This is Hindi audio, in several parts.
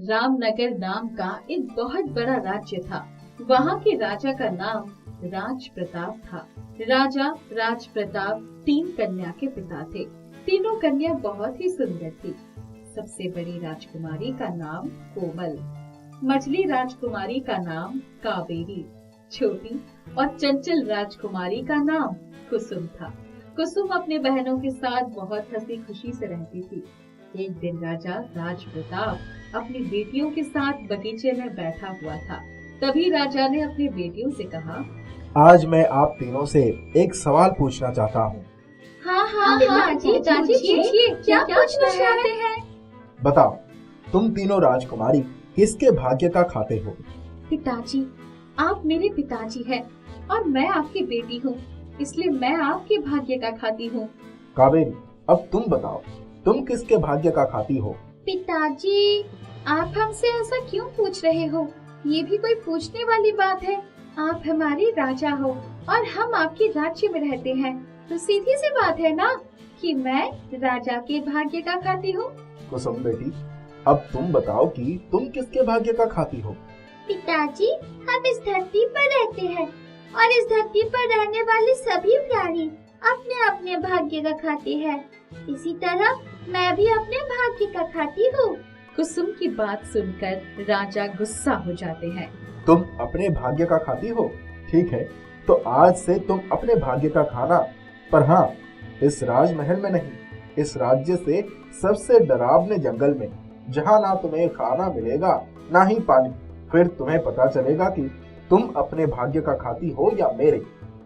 रामनगर नाम का एक बहुत बड़ा राज्य था। वहाँ के राजा का नाम राज प्रताप था। राजा राज प्रताप 3 कन्या के पिता थे। तीनों कन्या बहुत ही सुंदर थी। सबसे बड़ी राजकुमारी का नाम कोमल, मझली राजकुमारी का नाम कावेरी, छोटी और चंचल राजकुमारी का नाम कुसुम था। कुसुम अपने बहनों के साथ बहुत हंसी खुशी से रहती थी। एक दिन राजा राज प्रताप अपनी बेटियों के साथ बगीचे में बैठा हुआ था। तभी राजा ने अपनी बेटियों से कहा, आज मैं आप तीनों से एक सवाल पूछना चाहता हूँ। हाँ पिताजी, पूछिए, क्या पूछना चाहते हैं? बताओ, तुम तीनों राजकुमारी किसके भाग्य का खाते हो? पिताजी, आप मेरे पिताजी हैं और मैं आपकी बेटी हूँ, इसलिए मैं आपके भाग्य का खाती हूँ। कावेरी, अब तुम बताओ, तुम किसके भाग्य का खाती हो? पिताजी, आप हमसे ऐसा क्यों पूछ रहे हो? ये भी कोई पूछने वाली बात है? आप हमारे राजा हो और हम आपके राज्य में रहते हैं, तो सीधी सी बात है ना कि मैं राजा के भाग्य का खाती हूँ। कुसुम बेटी, अब तुम बताओ कि तुम किसके भाग्य का खाती हो? पिताजी, हम इस धरती पर रहते हैं और इस धरती पर रहने वाले सभी प्राणी अपने अपने भाग्य का खाते हैं। इसी तरह मैं भी अपने भाग्य का खाती हूँ। कुसुम की बात सुनकर राजा गुस्सा हो जाते हैं। तुम अपने भाग्य का खाती हो? ठीक है, तो आज से तुम अपने भाग्य का खाना, पर हाँ, इस राजमहल में नहीं, इस राज्य से सबसे डरावने जंगल में, जहाँ ना तुम्हें खाना मिलेगा ना ही पानी। फिर तुम्हें पता चलेगा कि तुम अपने भाग्य का खाती हो या मेरे।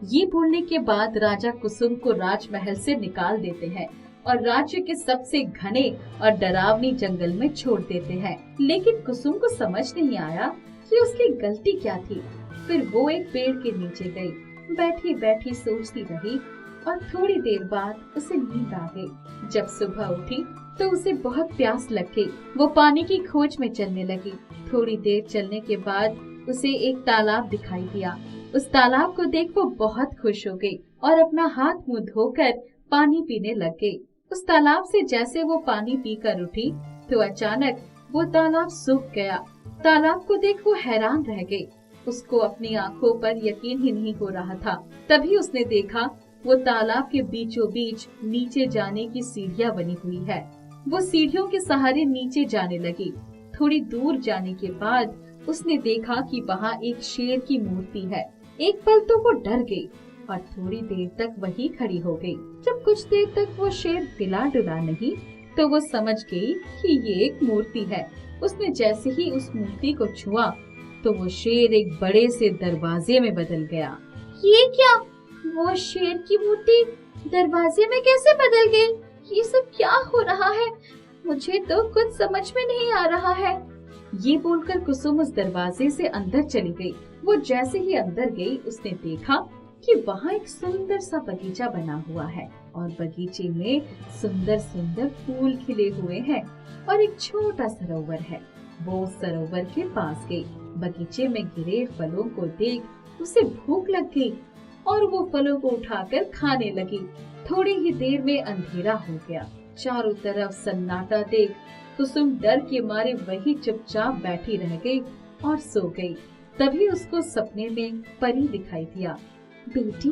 ये बोलने के बाद राजा कुसुम को राजमहल से निकाल देते हैं और राज्य के सबसे घने और डरावनी जंगल में छोड़ देते हैं। लेकिन कुसुम को समझ नहीं आया कि उसकी गलती क्या थी। फिर वो एक पेड़ के नीचे गई, बैठी बैठी सोचती रही और थोड़ी देर बाद उसे नींद आ गई। जब सुबह उठी तो उसे बहुत प्यास लग गई। वो पानी की खोज में चलने लगी। थोड़ी देर चलने के बाद उसे एक तालाब दिखाई दिया। उस तालाब को देख वो बहुत खुश हो गई और अपना हाथ मुंह धोकर पानी पीने लग गई। उस तालाब से जैसे वो पानी पीकर उठी तो अचानक वो तालाब सूख गया। तालाब को देख वो हैरान रह गई। उसको अपनी आंखों पर यकीन ही नहीं हो रहा था। तभी उसने देखा वो तालाब के बीचों बीच नीचे जाने की सीढ़ियां बनी हुई है। वो सीढ़ियों के सहारे नीचे जाने लगी। थोड़ी दूर जाने के बाद उसने देखा कि वहाँ एक शेर की मूर्ति है। एक पल तो वो डर गई और थोड़ी देर तक वहीं खड़ी हो गई। जब कुछ देर तक वो शेर हिला डुला नहीं तो वो समझ गई कि ये एक मूर्ति है। उसने जैसे ही उस मूर्ति को छुआ तो वो शेर एक बड़े से दरवाजे में बदल गया। ये क्या? वो शेर की मूर्ति दरवाजे में कैसे बदल गई? ये सब क्या हो रहा है? मुझे तो कुछ समझ में नहीं आ रहा है। ये बोलकर कुसुम उस दरवाजे से अंदर चली गई। वो जैसे ही अंदर गई उसने देखा कि वहाँ एक सुंदर सा बगीचा बना हुआ है और बगीचे में सुंदर सुंदर फूल खिले हुए हैं और एक छोटा सरोवर है। वो उस सरोवर के पास गई। बगीचे में गिरे फलों को देख उसे भूख लग गई और वो फलों को उठाकर खाने लगी। थोड़ी ही देर में अंधेरा हो गया। चारों तरफ सन्नाटा देख कुसुम डर के मारे वही चुपचाप बैठी रह गई और सो गई। तभी उसको सपने में परी दिखाई दिया। बेटी,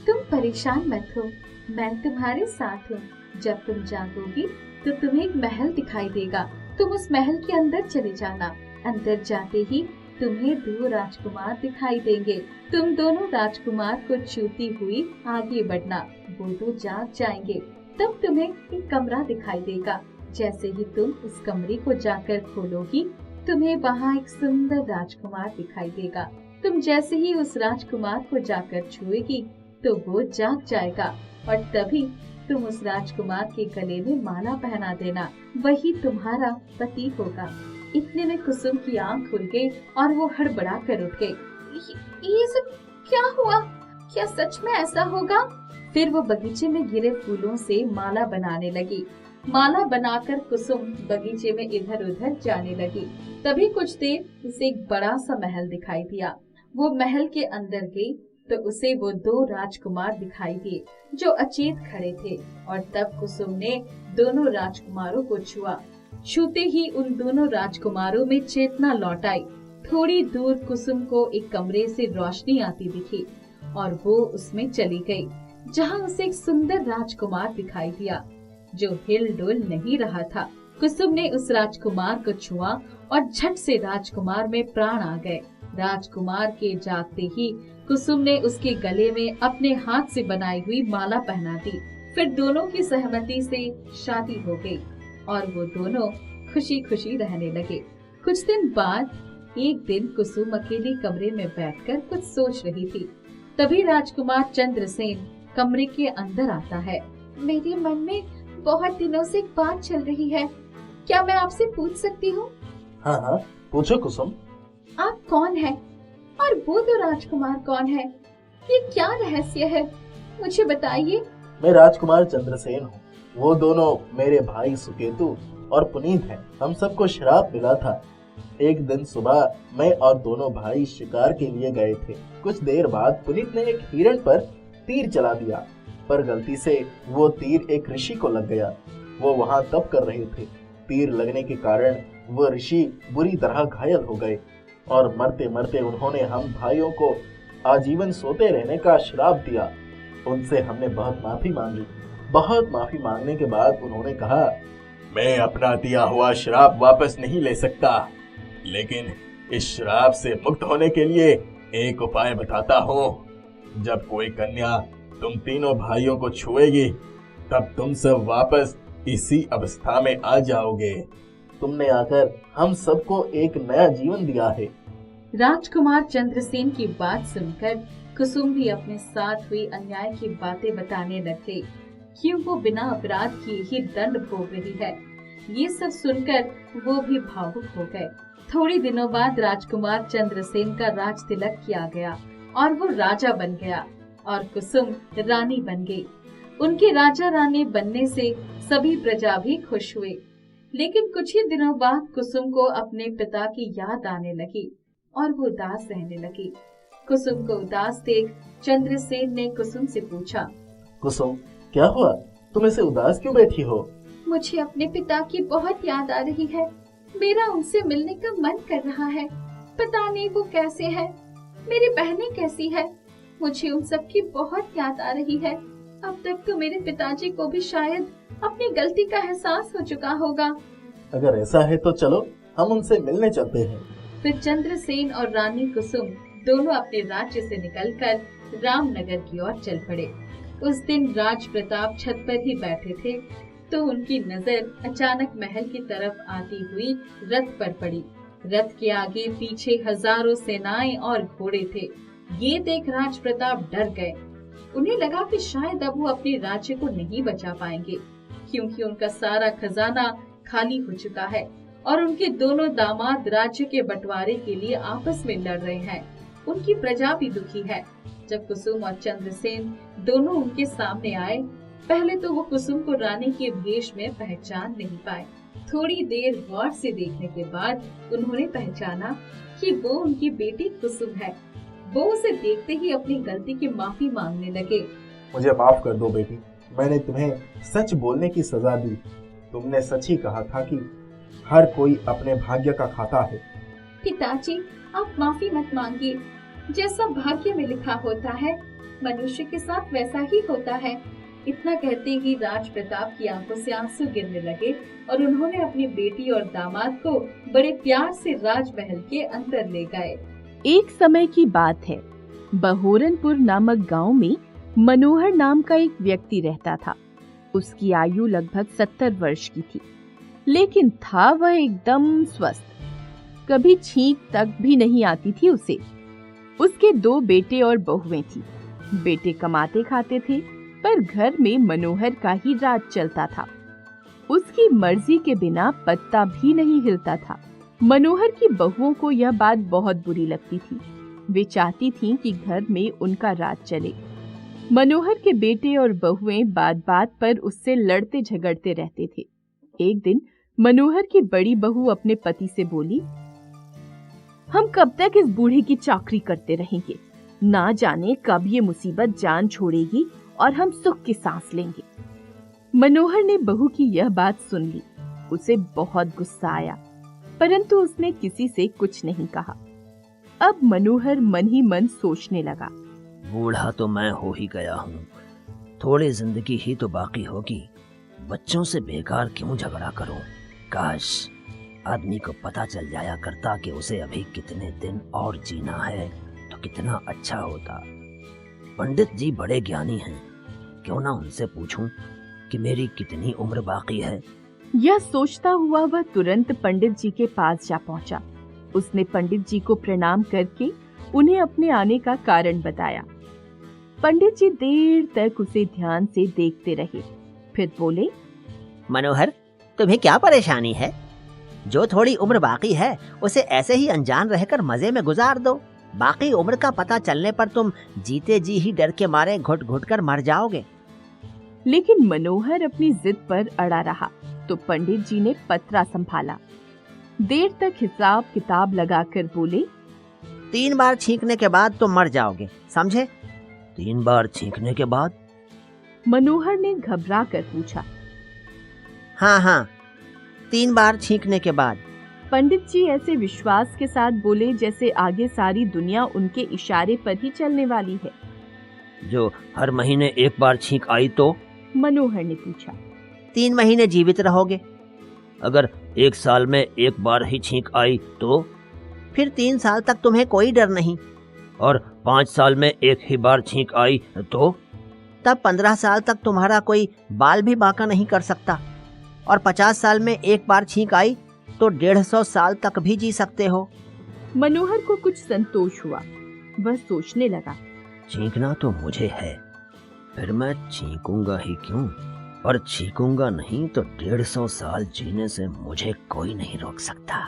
तुम परेशान मत हो, मैं तुम्हारे साथ हूँ। जब तुम जागोगी तो तुम्हें एक महल दिखाई देगा। तुम उस महल के अंदर चले जाना। अंदर जाते ही तुम्हें 2 राजकुमार दिखाई देंगे। तुम दोनों राजकुमार को छूती हुई आगे बढ़ना। वो 2 जाग जाएंगे। तब तुम्हें एक कमरा दिखाई देगा। जैसे ही तुम उस कमरे को जाकर खोलोगी तुम्हें वहाँ एक सुंदर राजकुमार दिखाई देगा। तुम जैसे ही उस राजकुमार को जाकर छुएगी तो वो जाग जाएगा और तभी तुम उस राजकुमार के गले में माला पहना देना। वही तुम्हारा पति होगा। इतने में कुसुम की आंख खुल गई और वो हड़बड़ा कर उठ गई। ये सब क्या हुआ? क्या सच में ऐसा होगा? फिर वो बगीचे में गिरे फूलों से माला बनाने लगी। माला बनाकर कुसुम बगीचे में इधर उधर जाने लगी। तभी कुछ देर उसे एक बड़ा सा महल दिखाई दिया। वो महल के अंदर गई तो उसे वो 2 राजकुमार दिखाई दिए जो अचेत खड़े थे और तब कुसुम ने दोनों राजकुमारों को छुआ छूते ही उन दोनों राजकुमारों में चेतना लौट आई। थोड़ी दूर कुसुम को एक कमरे से रोशनी आती दिखी और वो उसमें चली गई, जहाँ उसे एक सुंदर राजकुमार दिखाई दिया जो हिल डुल नहीं रहा था। कुसुम ने उस राजकुमार को छुआ और झट से राजकुमार में प्राण आ गए। राजकुमार के जागते ही कुसुम ने उसके गले में अपने हाथ से बनाई हुई माला पहना दी। फिर दोनों की सहमति से शादी हो गई और वो दोनों खुशी खुशी रहने लगे। कुछ दिन बाद एक दिन कुसुम अकेली कमरे में बैठकर कुछ सोच रही थी। तभी राजकुमार चंद्रसेन कमरे के अंदर आता है। मेरे मन में बहुत दिनों से एक बात चल रही है, क्या मैं आपसे पूछ सकती हूँ? हाँ हाँ, पूछो कुसुम। आप कौन है और वो दो राजकुमार कौन है? ये क्या रहस्य है, मुझे बताइए। मैं राजकुमार चंद्रसेन हूँ। वो दोनों मेरे भाई सुकेतु और पुनीत हैं। हम सबको श्राप मिला था। एक दिन सुबह मैं और दोनों भाई शिकार के लिए गए थे। कुछ देर बाद पुनीत ने एक हिरण पर तीर चला दिया, पर गलती से वो तीर एक ऋषि को लग गया। वो वहाँ तप कर रहे थे। तीर लगने के कारण वो ऋषि बुरी तरह घायल हो गए और मरते मरते उन्होंने हम भाइयों को आजीवन सोते रहने का श्राप दिया। उनसे हमने बहुत माफी मांगी। बहुत माफी मांगने के बाद उन्होंने कहा, मैं अपना दिया हुआ श्राप वापस नहीं ले सकता, लेकिन इस श्राप से मुक्त होने के लिए एक उपाय बताता हूँ। जब कोई कन्या तुम तीनों भाइयों को छुएगी, तब तुम सब वापस इसी अवस्था में आ जाओगे। तुमने आकर हम सबको एक नया जीवन दिया है। राजकुमार चंद्रसेन की बात सुनकर कुसुम भी अपने साथ हुई अन्याय की बातें बताने लगे। क्यों वो बिना अपराध किए ही दंड भोग रही है। ये सब सुनकर वो भी भावुक हो गए। थोड़ी दिनों बाद राजकुमार चंद्रसेन का राज तिलक किया गया और वो राजा बन गया और कुसुम रानी बन गई। उनके राजा रानी बनने से सभी प्रजा भी खुश हुए। लेकिन कुछ ही दिनों बाद कुसुम को अपने पिता की याद आने लगी और वो उदास रहने लगी। कुसुम को उदास देख चंद्रसेन ने कुसुम से पूछा, कुसुम, क्या हुआ? तुम ऐसे उदास क्यों बैठी हो? मुझे अपने पिता की बहुत याद आ रही है। मेरा उनसे मिलने का मन कर रहा है। पता नहीं वो कैसे है, मेरी बहनें कैसी है। मुझे उन सब की बहुत याद आ रही है। अब तक तो मेरे पिताजी को भी शायद अपनी गलती का एहसास हो चुका होगा। अगर ऐसा है तो चलो हम उनसे मिलने चलते हैं। फिर चंद्रसेन और रानी कुसुम दोनों अपने राज्य से निकलकर रामनगर की ओर चल पड़े। उस दिन राज प्रताप छत पर ही बैठे थे तो उनकी नजर अचानक महल की तरफ आती हुई रथ पर पड़ी। रथ के आगे पीछे हजारों सेनाएं और घोड़े थे। ये देख राज प्रताप डर गए। उन्हें लगा कि शायद अब वो अपने राज्य को नहीं बचा पाएंगे, क्योंकि उनका सारा खजाना खाली हो चुका है और उनके दोनों दामाद राज्य के बंटवारे के लिए आपस में लड़ रहे हैं। उनकी प्रजा भी दुखी है। जब कुसुम और चंद्रसेन दोनों उनके सामने आए, पहले तो वो कुसुम को रानी के भेष में पहचान नहीं पाए। थोड़ी देर गौर से देखने के बाद उन्होंने पहचाना कि वो उनकी बेटी कुसुम है। वो उसे देखते ही अपनी गलती की माफी मांगने लगे। मुझे माफ कर दो बेटी, मैंने तुम्हें सच बोलने की सजा दी। तुमने सच ही कहा था कि हर कोई अपने भाग्य का खाता है। पिताजी, आप माफी मत मांगिए। जैसा भाग्य में लिखा होता है, मनुष्य के साथ वैसा ही होता है। इतना कहते ही राज प्रताप की आंखों से आंसू गिरने लगे और उन्होंने अपनी बेटी और दामाद को बड़े प्यार से राजमहल के अंदर ले गए। एक समय की बात है। बहोरनपुर नामक गांव में मनोहर नाम का एक व्यक्ति रहता था। उसकी आयु लगभग 70 वर्ष की थी, लेकिन था वह एकदम स्वस्थ। कभी छींक तक भी नहीं आती थी उसे। उसके 2 बेटे और बहुएं थी। बेटे कमाते खाते थे, पर घर में मनोहर का ही राज चलता था। उसकी मर्जी के बिना पत्ता भी नहीं हिलता था। मनोहर की बहुओं को यह बात बहुत बुरी लगती थी। वे चाहती थीं कि घर में उनका राज चले। मनोहर के बेटे और बहुएं बात बात पर उससे लड़ते झगड़ते रहते थे। एक दिन मनोहर की बड़ी बहू अपने पति से बोली, हम कब तक इस बूढ़े की चाकरी करते रहेंगे? ना जाने कब ये मुसीबत जान छोड़ेगी और हम सुख की सांस लेंगे। मनोहर ने बहू की यह बात सुन ली। उसे बहुत गुस्सा आया, परंतु उसने किसी से कुछ नहीं कहा। अब मनोहर मन ही मन सोचने लगा, बूढ़ा तो मैं हो ही गया हूँ, थोड़ी जिंदगी ही तो बाकी होगी, बच्चों से बेकार क्यों झगड़ा करूं? काश आदमी को पता चल जाया करता कि उसे अभी कितने दिन और जीना है तो कितना अच्छा होता। पंडित जी बड़े ज्ञानी हैं, क्यों ना उनसे पूछूं कि मेरी कितनी उम्र बाकी है। यह सोचता हुआ वह तुरंत पंडित जी के पास जा पहुंचा। उसने पंडित जी को प्रणाम करके उन्हें अपने आने का कारण बताया। पंडित जी देर तक उसे ध्यान से देखते रहे, फिर बोले, मनोहर, तुम्हें क्या परेशानी है? जो थोड़ी उम्र बाकी है उसे ऐसे ही अनजान रहकर मजे में गुजार दो। बाकी उम्र का पता चलने पर तुम जीते जी ही डर के मारे घुट घुट कर मर जाओगे। लेकिन मनोहर अपनी जिद पर अड़ा रहा तो पंडित जी ने पत्रा संभाला। देर तक हिसाब किताब लगाकर बोले, 3 बार छींकने के बाद तुम मर जाओगे, समझे? 3 बार छींकने के बाद? मनोहर ने घबरा कर पूछा। हाँ, 3 बार छींकने के बाद। पंडित जी ऐसे विश्वास के साथ बोले जैसे आगे सारी दुनिया उनके इशारे पर ही चलने वाली है। जो हर महीने 1 बार छींक आई तो? मनोहर ने पूछा। 3 महीने जीवित रहोगे। अगर 1 साल में 1 बार ही छींक आई तो? फिर 3 साल तक तुम्हें कोई डर नहीं। और 5 साल में 1 ही बार छींक आई तो? तब 15 साल तक तुम्हारा कोई बाल भी बांका नहीं कर सकता। और 50 साल में 1 बार छींक आई तो 150 साल तक भी जी सकते हो। मनोहर को कुछ संतोष हुआ। वह सोचने लगा, छींकना तो मुझे है, फिर मैं छींकूंगा ही क्यों? और छींकूंगा नहीं तो 150 साल जीने से मुझे कोई नहीं रोक सकता।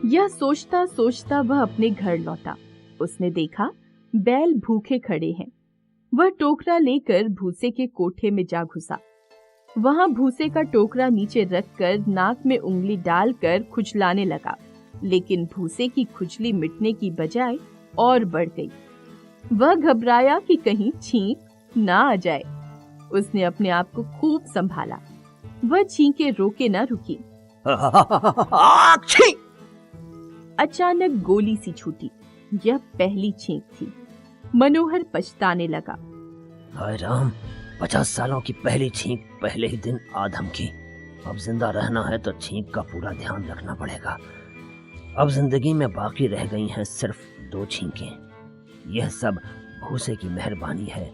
यह सोचता सोचता वह अपने घर लौटा। उसने देखा बैल भूखे खड़े हैं। वह टोकरा लेकर भूसे के कोठे में जा घुसा। वहां भूसे का टोकरा नीचे रखकर नाक में उंगली डालकर खुजलाने लगा, लेकिन भूसे की खुजली मिटने की बजाय और बढ़ गई। वह घबराया कि कहीं छींक ना आ जाए। उसने अपने आप को खूब संभाला। वह छींके रोके न रुकी। अचानक गोली सी छूटी। यह पहली छींक थी। मनोहर पछताने लगा। हाय राम, 50 सालों की पहली छींक पहले ही दिन आधम की। अब जिंदा रहना है तो छींक का पूरा ध्यान रखना पड़ेगा। अब जिंदगी में बाकी रह गई हैं सिर्फ 2 छींकें। यह सब भूसे की मेहरबानी है।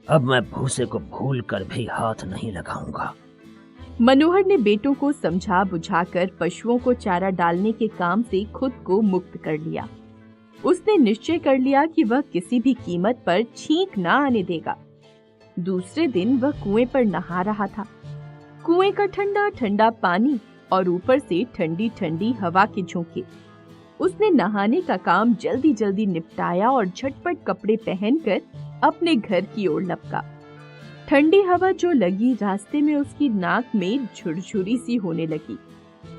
अब मैं भूसे को भूल कर भी हाथ नहीं लगाऊंगा। मनोहर ने बेटों को समझा बुझाकर पशुओं को चारा डालने के काम से खुद को मुक्त कर लिया। उसने निश्चय कर लिया कि वह किसी भी कीमत पर छींक ना आने देगा। दूसरे दिन वह कुएं पर नहा रहा था। कुएं का ठंडा ठंडा पानी और ऊपर से ठंडी ठंडी हवा के झोंके। उसने नहाने का काम जल्दी जल्दी निपटाया और झटपट कपड़े पहनकर अपने घर की ओर लपका। ठंडी हवा जो लगी रास्ते में उसकी नाक में झुरझुरी सी होने लगी।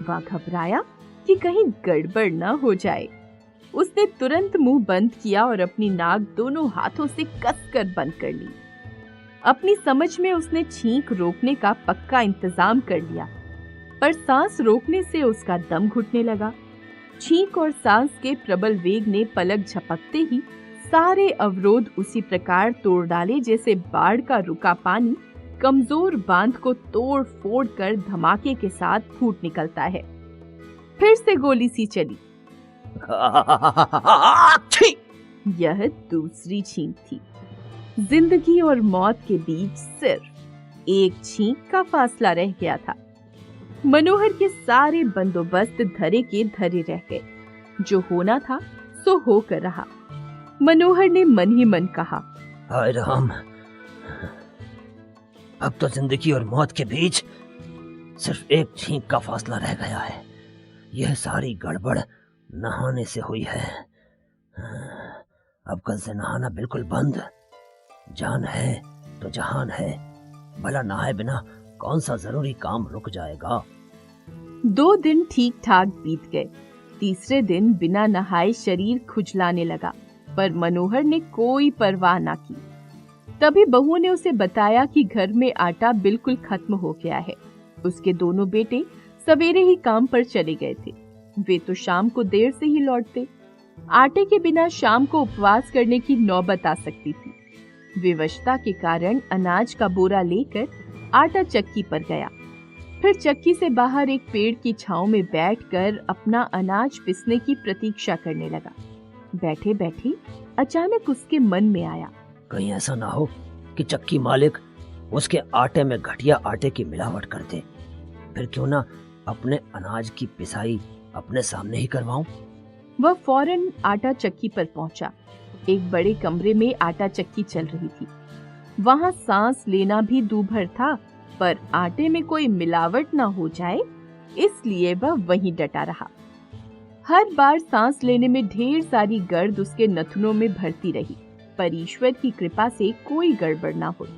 वह घबराया कि कहीं गड़बड़ न हो जाए। उसने तुरंत मुंह बंद किया और अपनी नाक दोनों हाथों से कसकर बंद कर ली। अपनी समझ में उसने छींक रोकने का पक्का इंतजाम कर लिया, पर सांस रोकने से उसका दम घुटने लगा। छींक और सांस के प्रबल वेग ने पलक झपकते ही सारे अवरोध उसी प्रकार तोड़ डाले जैसे बाढ़ का रुका पानी कमजोर बांध को तोड़ फोड़ कर धमाके के साथ फूट निकलता है। फिर से गोली सी चली। यह दूसरी छींक थी। जिंदगी और मौत के बीच सिर्फ एक छींक का फासला रह गया था। मनोहर के सारे बंदोबस्त धरे के धरे रह गए। जो होना था सो होकर रहा। मनोहर ने मन ही मन कहा, हाय राम, अब तो जिंदगी और मौत के बीच सिर्फ एक छींक का फासला रह गया है। यह सारी गड़बड़ नहाने से हुई है। अब कल से नहाना बिल्कुल बंद। जान है तो जहान है, भला नहाए बिना कौन सा जरूरी काम रुक जाएगा। 2 दिन ठीक ठाक बीत गए। तीसरे दिन बिना नहाए शरीर खुजलाने लगा, पर मनोहर ने कोई परवाह ना की। तभी बहुओं ने उसे बताया कि घर में आटा बिल्कुल खत्म हो गया है। उसके दोनों बेटे सवेरे ही काम पर चले गए थे। वे तो शाम को देर से ही लौटते। आटे के बिना शाम को उपवास करने की नौबत आ सकती थी। विवशता के कारण अनाज का बोरा लेकर आटा चक्की पर गया। फिर चक्की से बाहर एक पेड़ की छांव में बैठकर अपना अनाज पिसने की प्रतीक्षा करने लगा। बैठे बैठे अचानक उसके मन में आया, कहीं ऐसा ना हो कि चक्की मालिक उसके आटे में घटिया आटे की मिलावट कर दे। फिर क्यों ना अपने अनाज की पिसाई अपने सामने ही करवाऊं। वह फौरन आटा चक्की पर पहुंचा। एक बड़े कमरे में आटा चक्की चल रही थी। वहां सांस लेना भी दूभर था, पर आटे में कोई मिलावट ना हो जाए इसलिए वह वहीं डटा रहा। हर बार सांस लेने में ढेर सारी गर्द उसके नथुनों में भरती रही, पर ईश्वर की कृपा से कोई गड़बड़ ना हुई।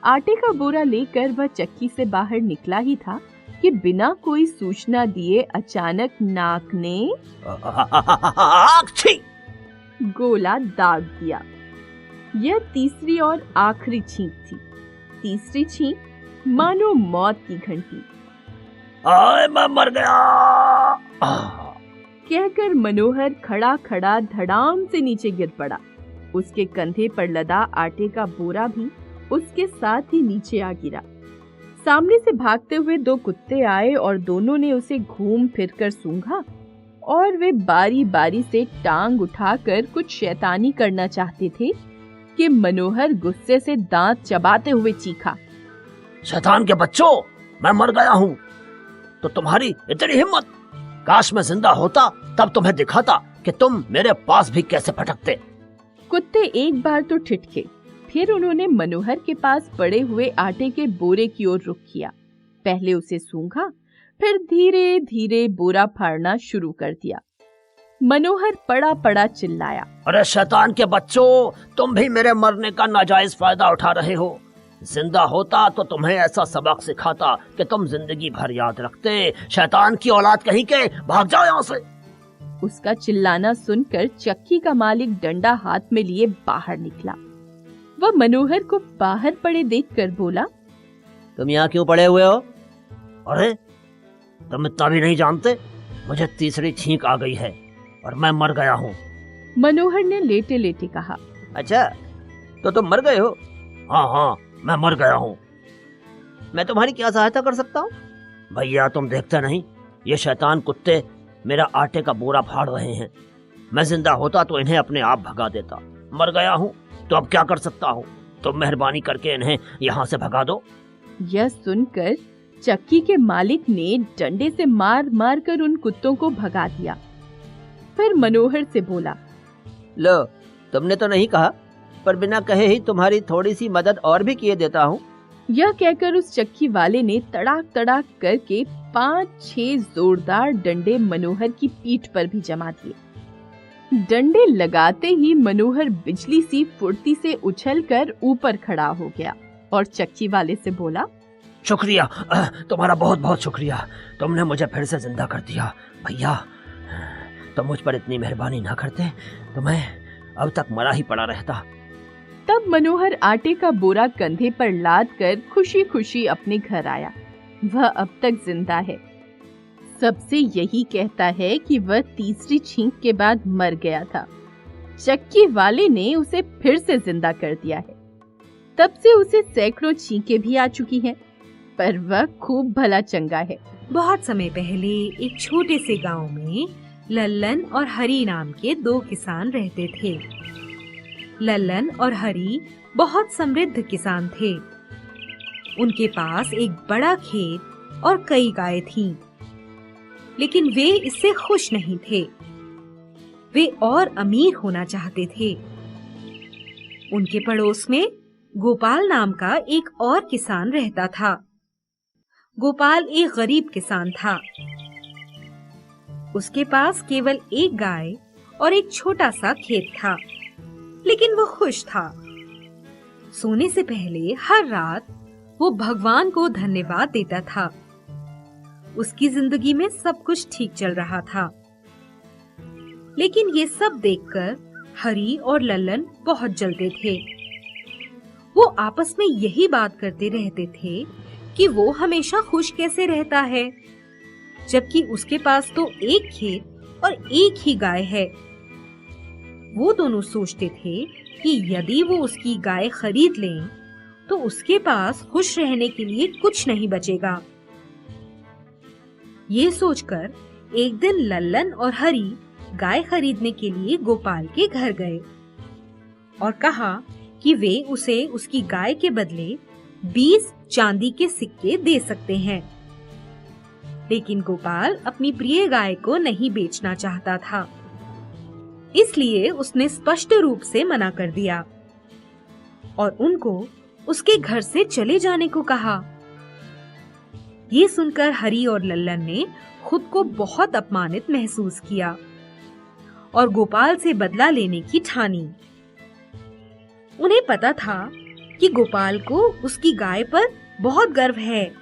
आटे का बोरा लेकर वह चक्की से बाहर निकला ही था कि बिना कोई सूचना दिए अचानक नाक ने गोला दाग दिया। यह तीसरी और आखिरी छींक थी। तीसरी छींक मानो मौत की घंटी। आए मैं मर गया कहकर मनोहर खड़ा खड़ा धड़ाम से नीचे गिर पड़ा। उसके कंधे पर लदा आटे का बोरा भी उसके साथ ही नीचे आ गिरा। सामने से भागते हुए दो कुत्ते आए और दोनों ने उसे घूम फिरकर सूंघा और वे बारी बारी से टांग उठाकर कुछ शैतानी करना चाहते थे कि मनोहर गुस्से से दांत चबाते हुए चीखा, शैतान के बच्चों, मैं मर गया हूँ। तो तुम्हारी इतनी हिम्मत! काश मैं जिंदा होता तब तुम्हें दिखाता कि तुम मेरे पास भी कैसे फटकते। कुत्ते एक बार तो ठिठके, फिर उन्होंने मनोहर के पास पड़े हुए आटे के बोरे की ओर रुख किया। पहले उसे सूंघा, फिर धीरे धीरे बोरा फाड़ना शुरू कर दिया। मनोहर पड़ा पड़ा चिल्लाया, अरे शैतान के बच्चों, तुम भी मेरे मरने का नाजायज फायदा उठा रहे हो। जिंदा होता तो तुम्हें ऐसा सबक सिखाता कि तुम जिंदगी भर याद रखते। शैतान की औलाद कहीं के, भाग जाओ यहाँ से। उसका चिल्लाना सुनकर चक्की का मालिक डंडा हाथ में लिए बाहर निकला। वह मनोहर को बाहर पड़े देखकर बोला, तुम यहाँ क्यों पड़े हुए हो? अरे तुम इतना भी नहीं जानते, मुझे तीसरी छींक आ गई है और मैं मर गया हूँ। मनोहर ने लेटे लेटे कहा, अच्छा तो तुम मर गए हो? हाँ हाँ, मैं मर गया हूँ। मैं तुम्हारी क्या सहायता कर सकता हूँ? भैया तुम देखते नहीं, ये शैतान कुत्ते मेरा आटे का बोरा फाड़ रहे हैं। मैं जिंदा होता तो इन्हें अपने आप भगा देता। मर गया हूँ तो अब क्या कर सकता हूँ? तुम मेहरबानी करके इन्हें यहाँ से भगा दो। यह सुनकर चक्की के मालिक ने डंडे से मार मार कर उन कुत्तों को भगा दिया। फिर मनोहर से बोला, लो, तुमने तो नहीं कहा, पर बिना कहे ही तुम्हारी थोड़ी सी मदद और भी किए देता हूँ। यह कहकर उस चक्की वाले ने तड़ाक तड़ाक करके 5-6 जोरदार डंडे मनोहर की पीठ पर भी जमा दिए। डंडे लगाते ही मनोहर बिजली सी फुर्ती से उछलकर ऊपर खड़ा हो गया और चक्की वाले से बोला, शुक्रिया, तुम्हारा बहुत बहुत शुक्रिया। तुमने मुझे फिर से जिंदा कर दिया। भैया तुम मुझ पर इतनी मेहरबानी ना करते तो मैं अब तक मरा ही पड़ा रहता। तब मनोहर आटे का बोरा कंधे पर लाद कर खुशी खुशी अपने घर आया। वह अब तक जिंदा है। सबसे यही कहता है कि वह तीसरी छींक के बाद मर गया था। चक्की वाले ने उसे फिर से जिंदा कर दिया है। तब से उसे सैकड़ों छींकें भी आ चुकी हैं, पर वह खूब भला चंगा है। बहुत समय पहले एक छोटे से गांव में लल्लन और हरी नाम के 2 किसान रहते थे। लल्लन और हरी बहुत समृद्ध किसान थे। उनके पास एक बड़ा खेत और कई गायें थीं, लेकिन वे इससे खुश नहीं थे। वे और अमीर होना चाहते थे। उनके पड़ोस में गोपाल नाम का एक और किसान रहता था। गोपाल एक गरीब किसान था। उसके पास केवल एक गाय और एक छोटा सा खेत था, लेकिन वो खुश था। सोने से पहले हर रात वो भगवान को धन्यवाद देता था। उसकी जिंदगी में सब कुछ ठीक चल रहा था। लेकिन ये सब देखकर हरी और लल्लन बहुत जलते थे। वो आपस में यही बात करते रहते थे कि वो हमेशा खुश कैसे रहता है जबकि उसके पास तो एक खेत और एक ही गाय है। वो दोनों सोचते थे कि यदि वो उसकी गाय खरीद लें तो उसके पास खुश रहने के लिए कुछ नहीं बचेगा। ये सोचकर एक दिन लल्लन और हरी गाय खरीदने के लिए गोपाल के घर गए और कहा कि वे उसे उसकी गाय के बदले 20 चांदी के सिक्के दे सकते हैं। लेकिन गोपाल अपनी प्रिय गाय को नहीं बेचना चाहता था, इसलिए उसने स्पष्ट रूप से मना कर दिया और उनको उसके घर से चले जाने को कहा। ये सुनकर हरी और लल्लन ने खुद को बहुत अपमानित महसूस किया और गोपाल से बदला लेने की ठानी। उन्हें पता था कि गोपाल को उसकी गाय पर बहुत गर्व है,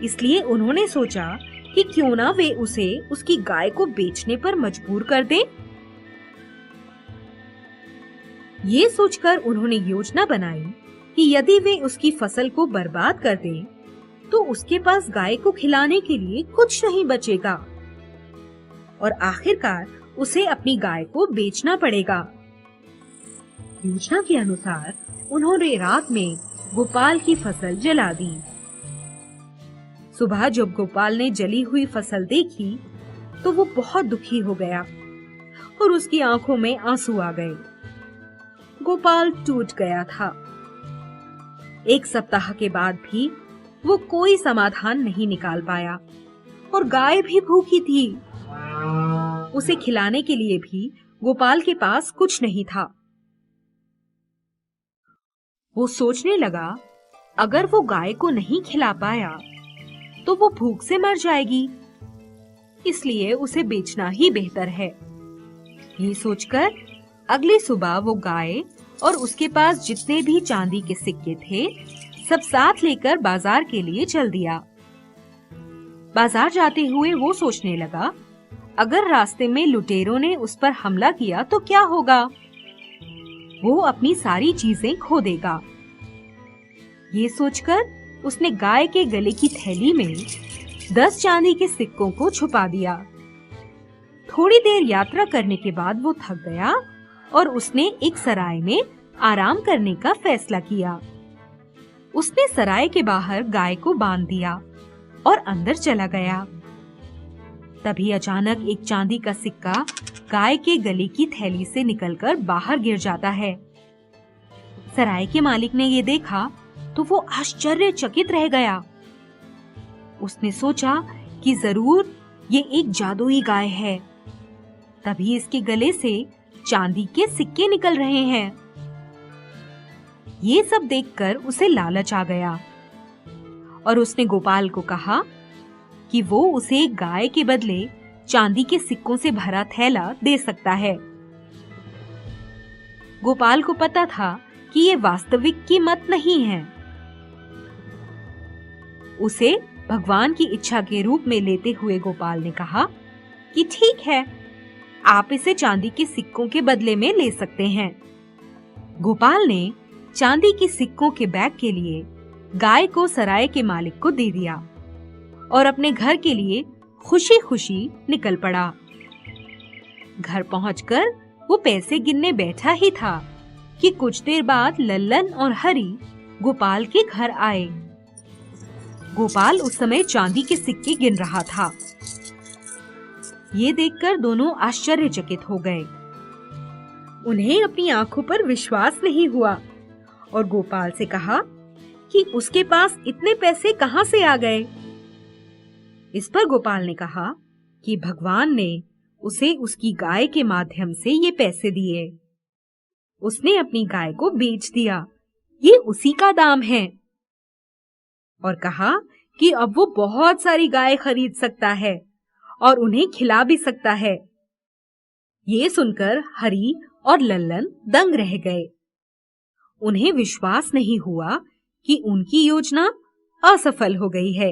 इसलिए उन्होंने सोचा कि क्यों ना वे उसे उसकी गाय को बेचने पर मजबूर कर दें। ये सोचकर उन्होंने योजना बनाई कि यदि वे उसकी फसल को बर्बाद कर दें, तो उसके पास गाय को खिलाने के लिए कुछ नहीं बचेगा और आखिरकार उसे अपनी गाय को बेचना पड़ेगा। योजना के अनुसार उन्होंने रात में गोपाल की फसल जला दी। सुबह जब गोपाल ने जली हुई फसल देखी तो वो बहुत दुखी हो गया और उसकी आंखों में आंसू आ गए। गोपाल टूट गया था। एक सप्ताह के बाद भी वो कोई समाधान नहीं निकाल पाया और गाय भी भूखी थी। उसे खिलाने के लिए भी गोपाल के पास कुछ नहीं था। वो सोचने लगा, अगर वो गाय को नहीं खिला पाया तो वो भूख से मर जाएगी, इसलिए उसे बेचना ही बेहतर है। ये सोचकर अगली सुबह वो गाय और उसके पास जितने भी चांदी के सिक्के थे सब साथ लेकर बाजार के लिए चल दिया। बाजार जाते हुए वो सोचने लगा, अगर रास्ते में लुटेरों ने उस पर हमला किया तो क्या होगा? वो अपनी सारी चीजें खो देगा। ये सोचकर उसने गाय के गले की थैली में 10 चांदी के सिक्कों को छुपा दिया। थोड़ी देर यात्रा करने के बाद वो थक गया और उसने एक सराय में आराम करने का फैसला किया। उसने सराय के बाहर गाय को बांध दिया और अंदर चला गया। तभी अचानक एक चांदी का सिक्का गाय के गले की थैली से निकलकर बाहर गिर जाता है। सराय के मालिक ने ये देखा तो वो आश्चर्यचकित रह गया। उसने सोचा कि जरूर ये एक जादुई गाय है, तभी इसके गले से चांदी के सिक्के निकल रहे हैं। ये सब देखकर उसे लालच आ गया और उसने गोपाल को कहा कि वो उसे गाय के बदले चांदी के सिक्कों से भरा थैला दे सकता है। गोपाल को पता था कि ये वास्तविक कीमत नहीं है। उसे भगवान की इच्छा के रूप में लेते हुए गोपाल ने कहा कि ठीक है, आप इसे चांदी के सिक्कों के बदले में ले सकते हैं। गोपाल ने चांदी के सिक्कों के बैग के लिए गाय को सराय के मालिक को दे दिया और अपने घर के लिए खुशी-खुशी निकल पड़ा। घर पहुंचकर वो पैसे गिनने बैठा ही था कि कुछ देर बाद लल्लन और हरी गोपाल के घर आए। गोपाल उस समय चांदी के सिक्के गिन रहा था। ये देखकर दोनों आश्चर्यचकित हो गए। उन्हें अपनी आंखों पर विश्वास नहीं हुआ और गोपाल से कहा कि उसके पास इतने पैसे कहां से आ गए। इस पर गोपाल ने कहा कि भगवान ने उसे उसकी गाय के माध्यम से ये पैसे दिए। उसने अपनी गाय को बेच दिया, ये उसी का दाम है। और कहा कि अब वो बहुत सारी गाय खरीद सकता है और उन्हें खिला भी सकता है। ये सुनकर हरी और लल्लन दंग रह गए। उन्हें विश्वास नहीं हुआ कि उनकी योजना असफल हो गई है।